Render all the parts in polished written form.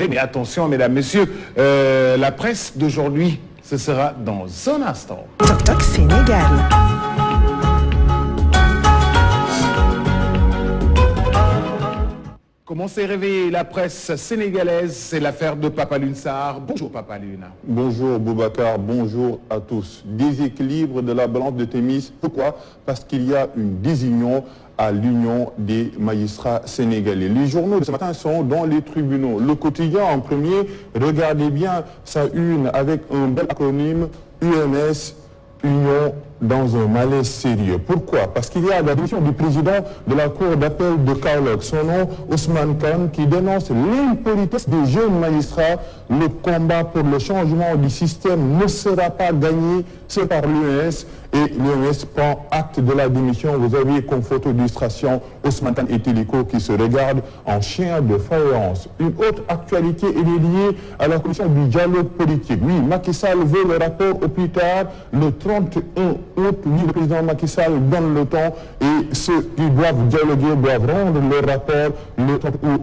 Mais attention, mesdames, messieurs, la presse d'aujourd'hui, ce sera dans un instant. Toc Toc Sénégal. Comment s'est réveillée la presse sénégalaise? C'est l'affaire de Papa Alioune Sarr. Bonjour Papa Alioune. Bonjour Boubacar, bonjour à tous. Déséquilibre de la balance de Thémis. Pourquoi? Parce qu'il y a une désunion à l'Union des magistrats sénégalais. Les journaux de ce matin sont dans les tribunaux. Le quotidien en premier, regardez bien sa une avec un bel acronyme UMS, Union dans un malaise sérieux. Pourquoi? Parce qu'il y a la démission du président de la Cour d'appel de Kaolack, son nom Ousmane Kane, qui dénonce l'impolitesse des jeunes magistrats. Le combat pour le changement du système ne sera pas gagné, c'est par l'UMS. Et l'UMS prend acte de la démission. Vous avez comme photo d'illustration Ousmane Kane et Téléco qui se regardent en chien de faïence. Une autre actualité est liée à la commission du dialogue politique. Oui, Macky Sall veut le rapport au plus tard, le 31 août. Le président Macky Sall donne le temps et ceux qui doivent dialoguer doivent rendre le rapport le 31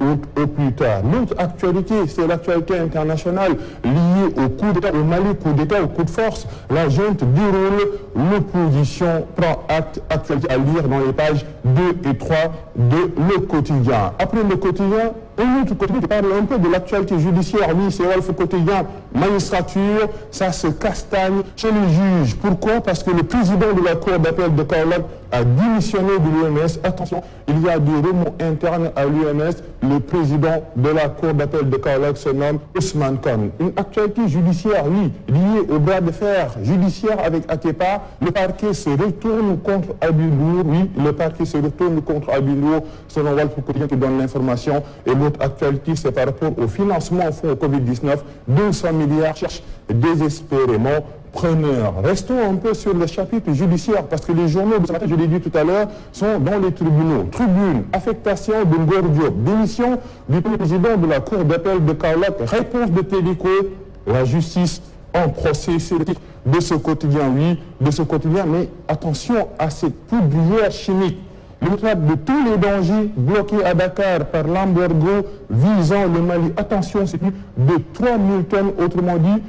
août au plus tard. L'autre actualité, c'est l'actualité internationale liée au coup d'État au Mali, coup d'État au coup de force. La junte déroule, l'opposition prend acte, actualité à lire dans les pages 2 et 3 de Le Quotidien. Après Le Quotidien, un autre quotidien qui parle un peu de l'actualité judiciaire. Oui, c'est Wolf Quotidien, magistrature, ça se castagne chez les juges. Pourquoi? Parce que le président de la Cour d'appel de Kaolack a démissionné de l'UMS. Attention, il y a des remous internes à l'UMS. Le président de la Cour d'appel de Kaolack se nomme Ousmane Kane. Une actualité judiciaire, oui, liée au bras de fer judiciaire avec Atepa. Le parquet se retourne contre Abindour. Oui, le parquet se retourne contre Abindour, selon Wolf Quotidien qui donne l'information. Et l'autre actualité, c'est par rapport au financement au fonds au Covid-19. 200 milliards cherchent désespérément preneurs. Restons un peu sur le chapitre judiciaire, parce que les journaux de ce matin, je l'ai dit tout à l'heure, sont dans les tribunaux. Tribune, affectation de Ngor Diop, démission du président de la Cour d'appel de Kaolack, réponse de Téléco, la justice en procès. C'est le titre de ce quotidien, oui, de ce quotidien, mais attention à cette poudrière chimique. Le traite de tous les dangers bloqués à Dakar par l'embargo visant le Mali. Attention, c'est plus de 3000 tonnes, autrement dit,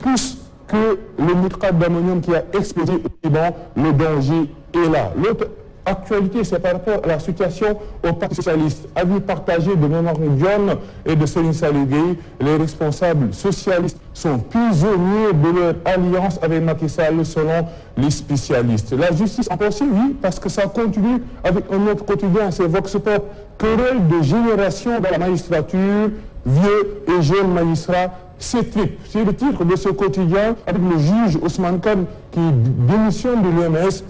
plus que le nitrate d'ammonium qui a explosé au Liban. Le danger est là. L'autre actualité, c'est par rapport à la situation au Parti socialiste. Avis partagé de Mémoire Dione et de Serigne Saliou Gueye, les responsables socialistes sont prisonniers de leur alliance avec Macky Sall, selon les spécialistes. La justice en procès, oui, parce que ça continue avec un autre quotidien, c'est Vox Pop. Querelle de génération dans la magistrature, vieux et jeunes magistrats. C'est le titre de ce quotidien, avec le juge Ousmane Kane qui démissionne de l'UMS.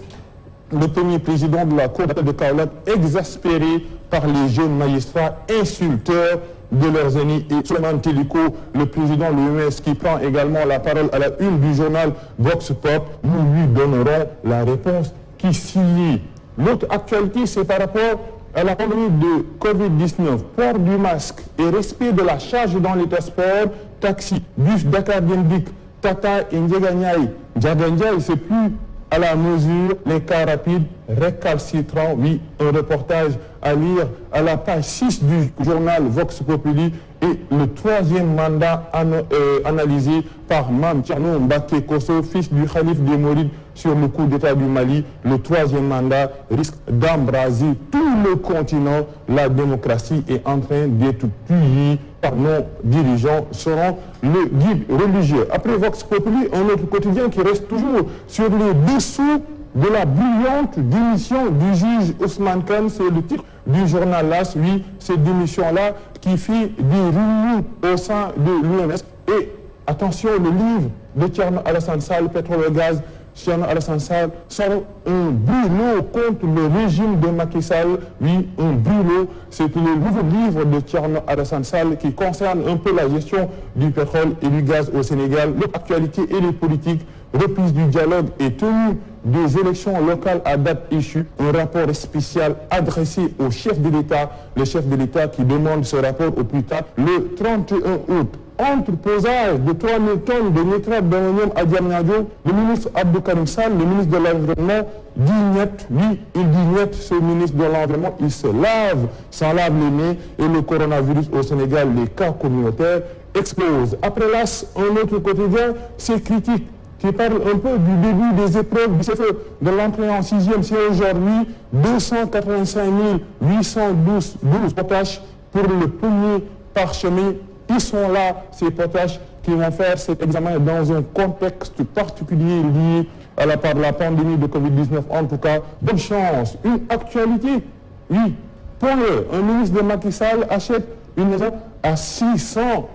Le premier président de la Cour d'appel de Kaolack, exaspéré par les jeunes magistrats insulteurs de leurs ennemis, et Souleymane Téliko, le président de l'UMS, qui prend également la parole à la une du journal Vox Pop. Nous lui donnerons la réponse qui s'y lie. L'autre actualité, c'est par rapport à la pandémie de Covid-19. Port du masque et respect de la charge dans les transports, taxi, bus, Dakar Dendik, Tata et Ndiaganiaï. Ndiaganiaï, c'est plus à la mesure, les cas rapides récalcitrants. Oui, un reportage à lire à la page 6 du journal Vox Populi. Et le troisième mandat analysé par Mame Thierno Mbacké Kosso, fils du Khalif des Mourides, sur le coup d'État du Mali. Le troisième mandat risque d'embraser tout le continent. La démocratie est en train d'être pillée par nos dirigeants, selon le guide religieux. Après Vox Populi, un autre quotidien qui reste toujours sur les dessous de la brillante démission du juge Ousmane Kane. C'est le titre du journal LAS. Oui, cette démission-là qui fait des remous au sein de l'UMS. Et attention, le livre de Thierno Alassane Sall, Pétrole et Gaz, Thierno Alassane Sall, sort un brûlot contre le régime de Macky Sall. Oui, un brûlot. C'est le nouveau livre de Thierno Alassane Sall qui concerne un peu la gestion du pétrole et du gaz au Sénégal, l'actualité et les politiques, reprise du dialogue et tenue des élections locales à date échue. Un rapport spécial adressé au chef de l'État, le chef de l'État qui demande ce rapport au plus tard le 31 août. entreposage de 3 000 tonnes de nitrate d'ammonium à Diamniadio, le ministre Abdou Karim Sall, le ministre de l'Environnement, dit niet, oui, il dit niet, ce ministre de l'Environnement, il s'en lave les mains, et le coronavirus au Sénégal, les cas communautaires explosent. Après l'AS, un autre quotidien, c'est Critique, qui parle un peu du début des épreuves du CFE, de l'entrée en 6e. C'est aujourd'hui 285 812 potaches pour le premier parchemin. Ils sont là, ces potaches, qui vont faire cet examen dans un contexte particulier lié à la pandémie de Covid-19. En tout cas, bonne chance. Une actualité, oui. Pour un ministre de Macky Sall achète une maison à 600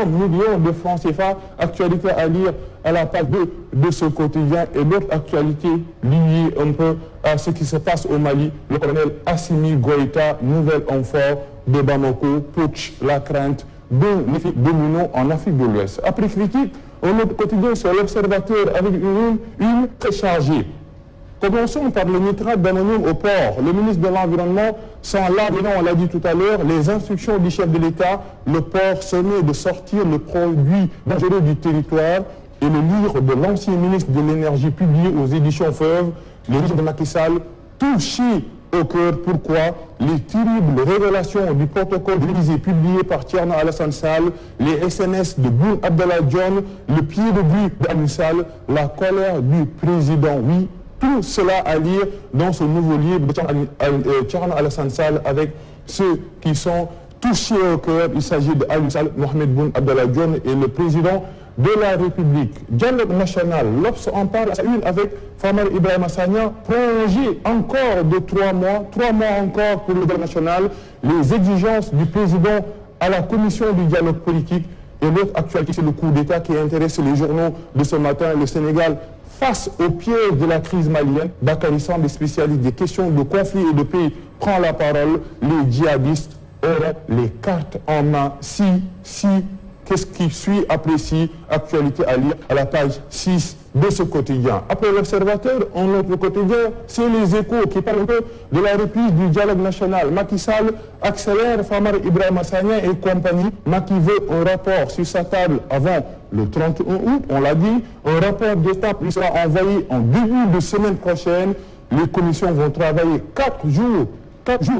millions de francs CFA. Actualité à lire à la page 2 de ce quotidien. Et l'autre actualité liée un peu à ce qui se passe au Mali. Le colonel Assimi Goïta, nouvel renfort de Bamako, putsch, la crainte d'un effet dominant en Afrique de l'Ouest. Après Critique, un autre quotidien sur l'Observateur avec une très chargée. Commençons par le nitrate d'ammonium au port. Le ministre de l'Environnement s'en lave, on l'a dit tout à l'heure, les instructions du chef de l'État, le port se met de sortir le produit dangereux du territoire et le livre de l'ancien ministre de l'Énergie publié aux éditions Feuve, le livre de Macky Sall, touché au cœur. Pourquoi? Les terribles révélations du protocole de l'Élysée publié par Thierno Alassane Sall, les SNS de Boun Abdallah Dionne, le pied de grue d'Aliou Sall, la colère du président. Oui, tout cela à lire dans ce nouveau livre de Thierno Alassane Sall avec ceux qui sont touchés au cœur. Il s'agit de Aliou Sall, Mohamed Boun Abdallah Dionne et le président de la République. Dialogue national, l'Obs en parle à une avec Famara Ibrahima Sagna, prolongé encore de 3 mois encore pour le dialogue national, les exigences du président à la commission du dialogue politique. Et l'autre actualité, c'est le coup d'État qui intéresse les journaux de ce matin. Le Sénégal face au piège de la crise malienne. Bakary Samb, des spécialistes des questions de conflit et de paix, prend la parole. Les djihadistes auront les cartes en main. Qu'est-ce qui suit après actualité à lire à la page 6 de ce quotidien. Après l'Observateur, un autre quotidien, c'est les Échos qui parlent un peu de la reprise du dialogue national. Macky Sall accélère, Famara Ibrahima Sagna et compagnie. Macky veut un rapport sur sa table avant le 31 août, on l'a dit. Un rapport d'étape lui sera envoyé en début de semaine prochaine. Les commissions vont travailler 4 jours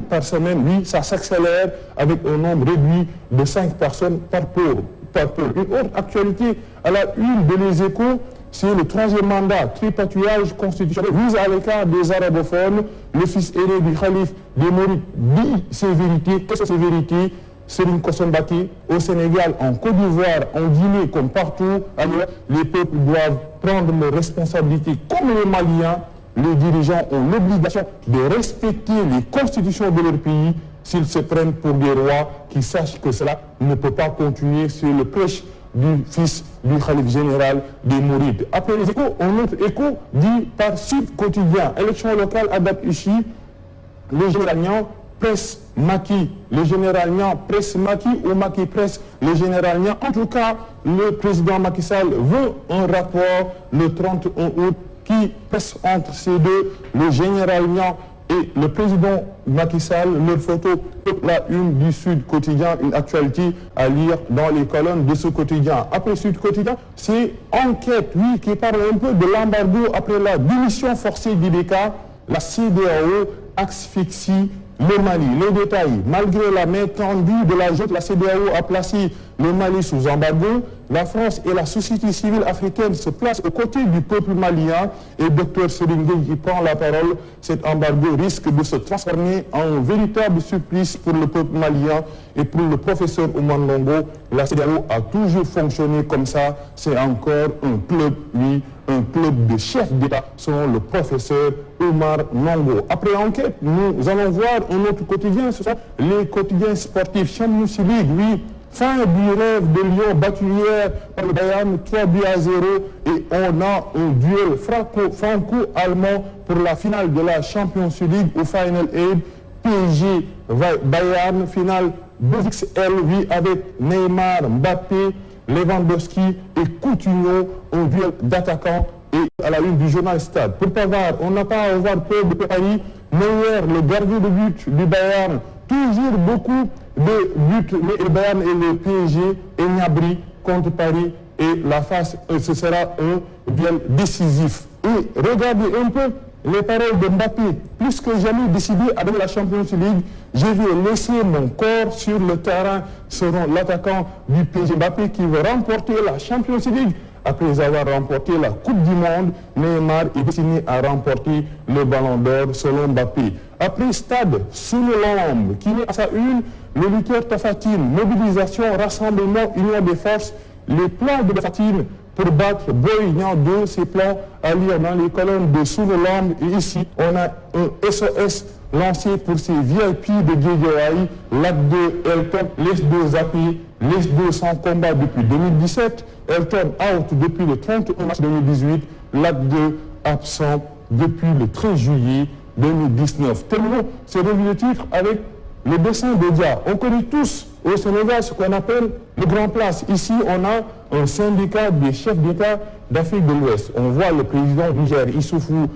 par semaine. Oui, ça s'accélère avec un nombre réduit de 5 personnes par pôle. Une autre actualité à la une de Les Échos, c'est le 3e mandat, tripatouillage constitutionnel, mise à l'écart des arabophones. Le fils aîné du calife des Mourides dit ses vérités. Qu'est-ce que ces vérités? Serigne Kosso Mbacké, au Sénégal, en Côte d'Ivoire, en Guinée, comme partout ailleurs, les peuples doivent prendre leurs responsabilités comme les Maliens. Les dirigeants ont l'obligation de respecter les constitutions de leur pays. S'ils se prennent pour des rois, qu'ils sachent que cela ne peut pas continuer sur le prêche du fils du khalife général des Mourides. Après les Échos, un autre écho dit par Sud Quotidien. Élection locale à Dap-Ichi, le général Niang presse Macky. Le général Niang presse Macky ou Macky presse le général Niang. En tout cas, le président Macky Sall veut un rapport le 31 août qui presse entre ces deux, le général Niang et le président Macky Sall. Leur photo, la une du Sud Quotidien, une actualité à lire dans les colonnes de ce quotidien. Après Sud Quotidien, c'est Enquête, oui, qui parle un peu de l'embargo après la démission forcée d'IBK. La CEDEAO asphyxie le Mali. Les détails, malgré la main tendue de la junte, la CEDEAO a placé le Mali sous embargo. La France et la société civile africaine se placent aux côtés du peuple malien. Et Dr Serigne Gueye qui prend la parole, cet embargo risque de se transformer en un véritable supplice pour le peuple malien et pour le professeur Oumar Longo. La CEDEAO a toujours fonctionné comme ça. C'est encore un club, oui, un club de chefs d'État, selon le professeur Oumar Longo. Après Enquête, nous allons voir un autre quotidien, ce sont les quotidiens sportifs. Champions League, oui. Fin du rêve de Lyon battu hier par le Bayern 3-0 et on a un duel franco-allemand pour la finale de la Champions League au Final 8. PSG Bayern, finale 2XL, oui, avec Neymar, Mbappé, Lewandowski et Coutinho, un duel d'attaquants. Et à la une du journal Stade. Pour Pavard, on n'a pas à avoir peur de Paris. Neuer, le gardien de but du Bayern, toujours beaucoup de buts, le Bayern et le PSG, et Niabri contre Paris, et la face, ce sera un duel décisif. Et regardez un peu les paroles de Mbappé. Plus que jamais décidé avec la Champions League, je vais laisser mon corps sur le terrain, selon l'attaquant du PSG. Mbappé qui veut remporter la Champions League. Après avoir remporté la Coupe du Monde, Neymar est destiné à remporter le Ballon d'Or selon Mbappé. Après Stade Sounoulambe, qui met à sa une le lutteur Tafatine, mobilisation, rassemblement, union des forces, les plans de Tafatine pour battre Boy Niang 2, ces plans à lire dans les colonnes de Sounoulambe. Et ici, on a un SOS lancé pour ces VIP de Guédiawaye, LAC2 Elton, les deux zappés, les deux sans combat depuis 2017, Elton out depuis le 31 mars 2018, LAC2 absent depuis le 13 juillet 2019. Terminons ces revues de titres avec le dessin de Dia. On connaît tous au Sénégal ce qu'on appelle le Grand Place. Ici, on a un syndicat des chefs d'État d'Afrique de l'Ouest. On voit le président du Niger, Issoufou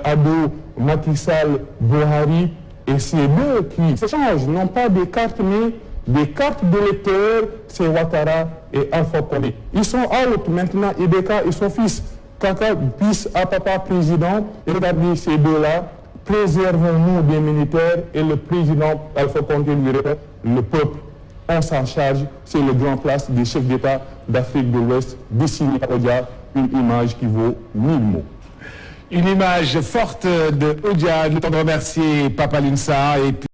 Ado, Macky Sall, Buhari, et ces deux qui s'échangent, non pas des cartes, mais des cartes de lecteurs, c'est Ouattara et Alpha Condé. Ils sont out maintenant, Ibeka et son fils, Kaka, fils à papa président. Et regardez ces deux-là, préservons-nous des militaires, et le président Alpha Condé lui répond, le peuple, on s'en charge, c'est le Grand Place des chefs d'État d'Afrique de l'Ouest, dessiné par Odia, une image qui vaut 1000 mots. Une image forte de Odia. Nous t'en remercier, Papa Linsa. Et puis